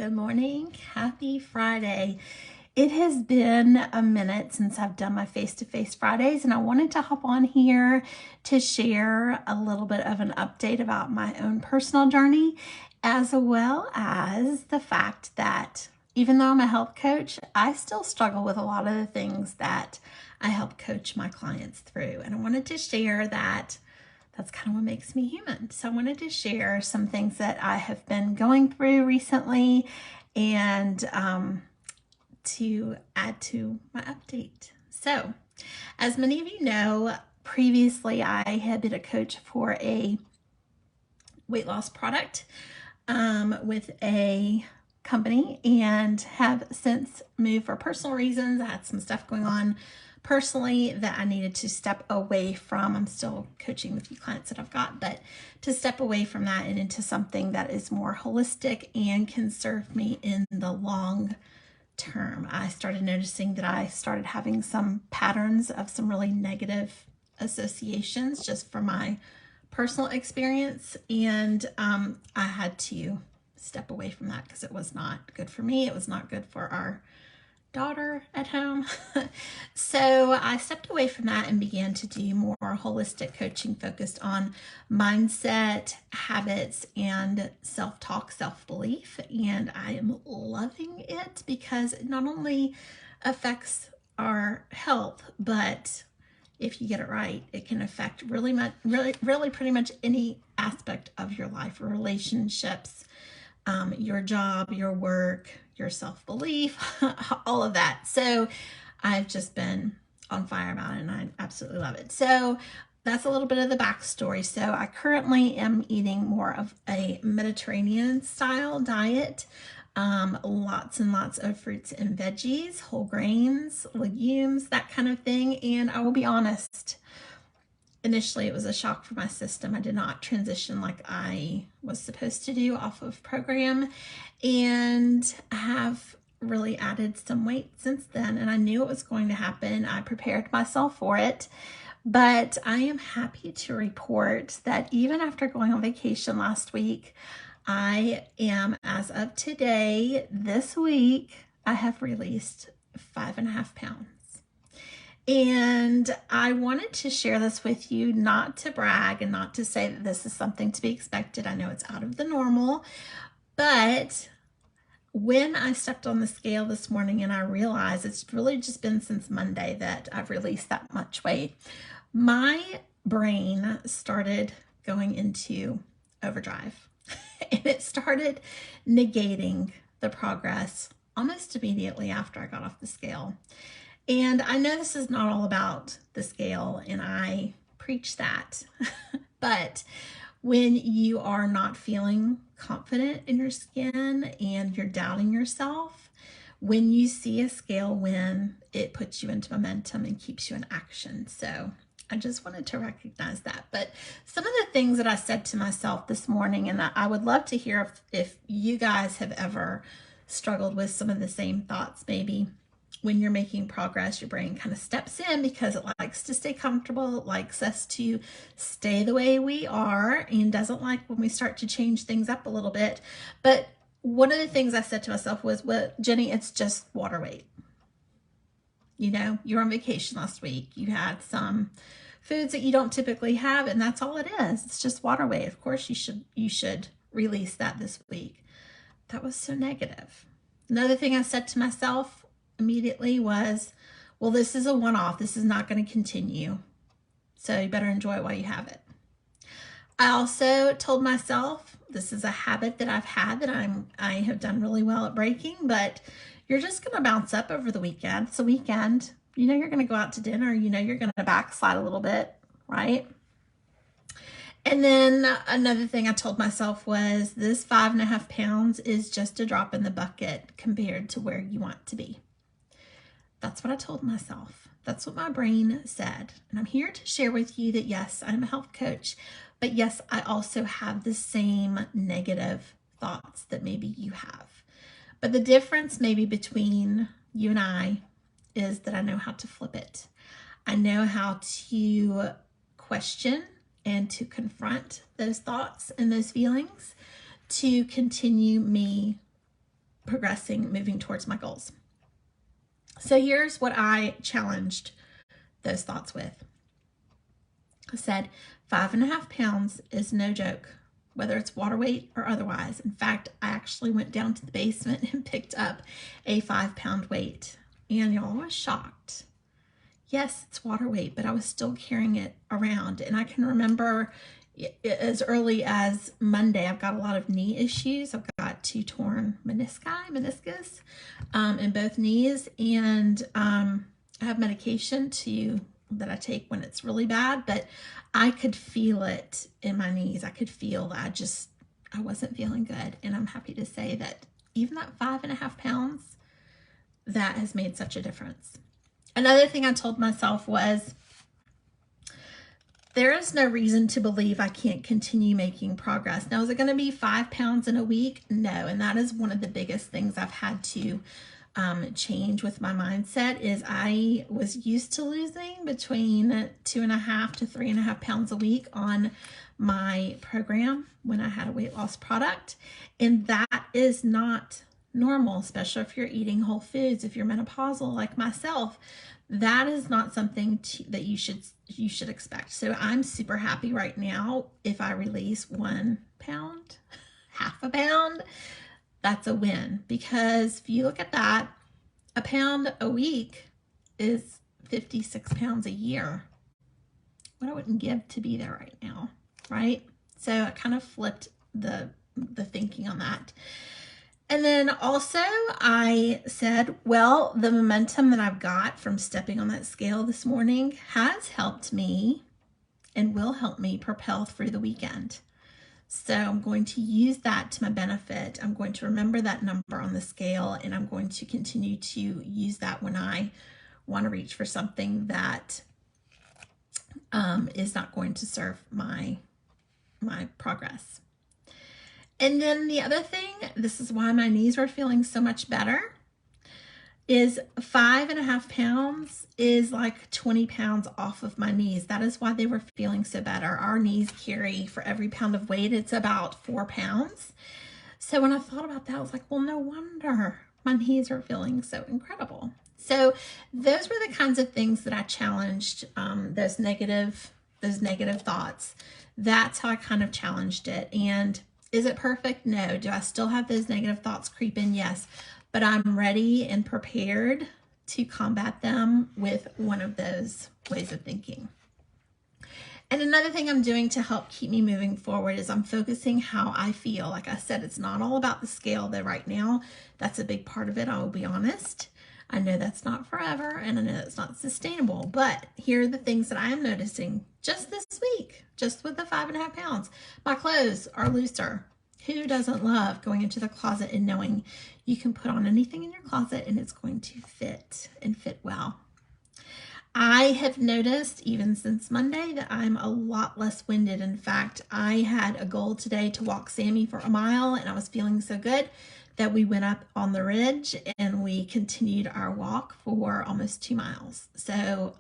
Good morning. Happy Friday. It has been a minute since I've done my face-to-face Fridays, and I wanted to hop on here to share a little bit of an update about my own personal journey, as well as the fact that even though I'm a health coach, I still struggle with a lot of the things that I help coach my clients through. And I wanted to share that that's kind of what makes me human. So I wanted to share some things that I have been going through recently and to add to my update. So as many of you know, previously I had been a coach for a weight loss product with a company and have since moved for personal reasons. I had some stuff going on personally that I needed to step away from. I'm still coaching the few clients that I've got, but to step away from that and into something that is more holistic and can serve me in the long term. I started noticing that I started having some patterns of some really negative associations just from my personal experience, and I had to step away from that because it was not good for me. It was not good for our daughter at home. So I stepped away from that and began to do more holistic coaching focused on mindset, habits, and self-talk, self-belief. And I am loving it because it not only affects our health, but if you get it right, it can affect really pretty much any aspect of your life, relationships, your job, your work, your self-belief, all of that. So I've just been on fire about it and I absolutely love it. So that's a little bit of the backstory. So I currently am eating more of a Mediterranean style diet. Lots and lots of fruits and veggies, whole grains, legumes, that kind of thing. And I will be honest, initially it was a shock for my system. I did not transition like I was supposed to do off of program, and I have really added some weight since then, and I knew it was going to happen. I prepared myself for it, but I am happy to report that even after going on vacation last week, I am, as of today, this week, I have released 5.5 pounds. And I wanted to share this with you, not to brag and not to say that this is something to be expected. I know it's out of the normal, but when I stepped on the scale this morning and I realized it's really just been since Monday that I've released that much weight, my brain started going into overdrive and it started negating the progress almost immediately after I got off the scale. And I know this is not all about the scale, and I preach that, but when you are not feeling confident in your skin and you're doubting yourself, when you see a scale win, it puts you into momentum and keeps you in action. So I just wanted to recognize that. But some of the things that I said to myself this morning, and I would love to hear if you guys have ever struggled with some of the same thoughts. Maybe when you're making progress, your brain kind of steps in because it likes to stay comfortable. It likes us to stay the way we are and doesn't like when we start to change things up a little bit. But one of the things I said to myself was, well, Jenny, it's just water weight. You know, you're on vacation last week. You had some foods that you don't typically have, and that's all it is. It's just water weight. Of course, you should release that this week. That was so negative. Another thing I said to myself immediately was, well, this is a one-off. This is not going to continue. So you better enjoy it while you have it. I also told myself this is a habit that I've had that I have done really well at breaking, but you're just going to bounce up over the weekend. It's a weekend. You know, you're going to go out to dinner. You know, you're going to backslide a little bit, right? And then another thing I told myself was this 5.5 pounds is just a drop in the bucket compared to where you want to be. That's what I told myself. That's what my brain said. And I'm here to share with you that yes, I'm a health coach, but yes, I also have the same negative thoughts that maybe you have. But the difference maybe between you and I is that I know how to flip it. I know how to question and to confront those thoughts and those feelings to continue me progressing, moving towards my goals. So here's what I challenged those thoughts with. I said, 5.5 pounds is no joke, whether it's water weight or otherwise. In fact, I actually went down to the basement and picked up a 5-pound weight. And y'all, I was shocked. Yes, it's water weight, but I was still carrying it around. And I can remember as early as Monday, I've got a lot of knee issues. I've got 2 torn meniscus in both knees. And I have medication that I take when it's really bad, but I could feel it in my knees. I could feel that I wasn't feeling good. And I'm happy to say that even that 5.5 pounds, that has made such a difference. Another thing I told myself was, there is no reason to believe I can't continue making progress. Now, is it going to be 5 pounds in a week? No. And that is one of the biggest things I've had to change with my mindset. Is I was used to losing between 2.5 to 3.5 pounds a week on my program when I had a weight loss product. And that is not normal, especially if you're eating whole foods, if you're menopausal like myself. That is not something that you should expect. So I'm super happy right now if I release 1 pound, half a pound, that's a win. Because if you look at that, a pound a week is 56 pounds a year. What I wouldn't give to be there right now, right? So I kind of flipped the thinking on that. And then also I said, well, the momentum that I've got from stepping on that scale this morning has helped me and will help me propel through the weekend. So I'm going to use that to my benefit. I'm going to remember that number on the scale, and I'm going to continue to use that when I want to reach for something that is not going to serve my progress. And then the other thing, this is why my knees are feeling so much better, is 5.5 pounds is like 20 pounds off of my knees. That is why they were feeling so better. Our knees carry, for every pound of weight, it's about 4 pounds. So when I thought about that, I was like, well, no wonder my knees are feeling so incredible. So those were the kinds of things that I challenged, those negative thoughts. That's how I kind of challenged it. And is it perfect? No. Do I still have those negative thoughts creep in? Yes. But I'm ready and prepared to combat them with one of those ways of thinking. And another thing I'm doing to help keep me moving forward is I'm focusing how I feel. Like I said, it's not all about the scale, though right now that's a big part of it, I will be honest. I know that's not forever, and I know that's not sustainable, but here are the things that I am noticing just this week, just with the 5.5 pounds. My clothes are looser. Who doesn't love going into the closet and knowing you can put on anything in your closet and it's going to fit and fit well? I have noticed even since Monday that I'm a lot less winded. In fact, I had a goal today to walk Sammy for a mile, and I was feeling so good that we went up on the ridge and we continued our walk for almost 2 miles. So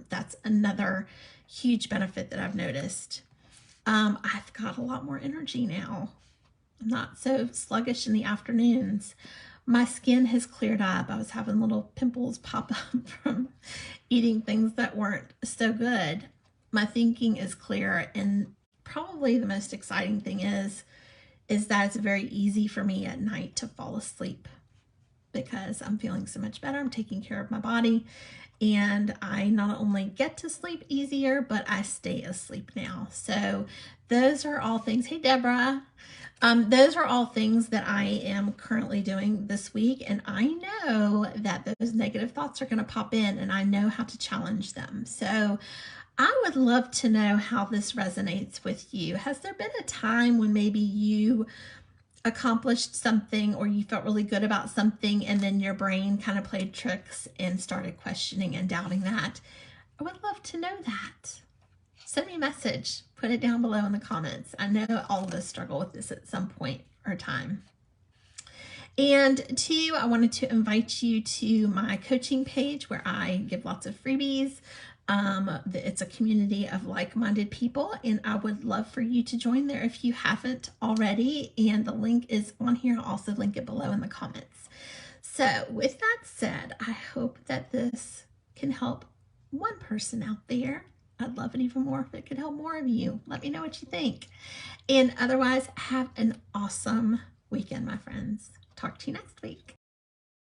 that's another huge benefit that I've noticed. I've got a lot more energy now. I'm not so sluggish in the afternoons. My skin has cleared up. I was having little pimples pop up from eating things that weren't so good. My thinking is clear, and probably the most exciting thing is that it's very easy for me at night to fall asleep because I'm feeling so much better. I'm taking care of my body, and I not only get to sleep easier, but I stay asleep now. So those are all things. Hey, Deborah. Those are all things that I am currently doing this week, and I know that those negative thoughts are going to pop in, and I know how to challenge them. So I would love to know how this resonates with you. Has there been a time when maybe you accomplished something or you felt really good about something, and then your brain kind of played tricks and started questioning and doubting that? I would love to know that. Send me a message. Put it down below in the comments. I know all of us struggle with this at some point or time. And 2, I wanted to invite you to my coaching page where I give lots of freebies. It's a community of like-minded people, and I would love for you to join there if you haven't already. And the link is on here. I'll also link it below in the comments. So with that said, I hope that this can help one person out there. I'd love it even more if it could help more of you. Let me know what you think. And otherwise, have an awesome weekend, my friends. Talk to you next week.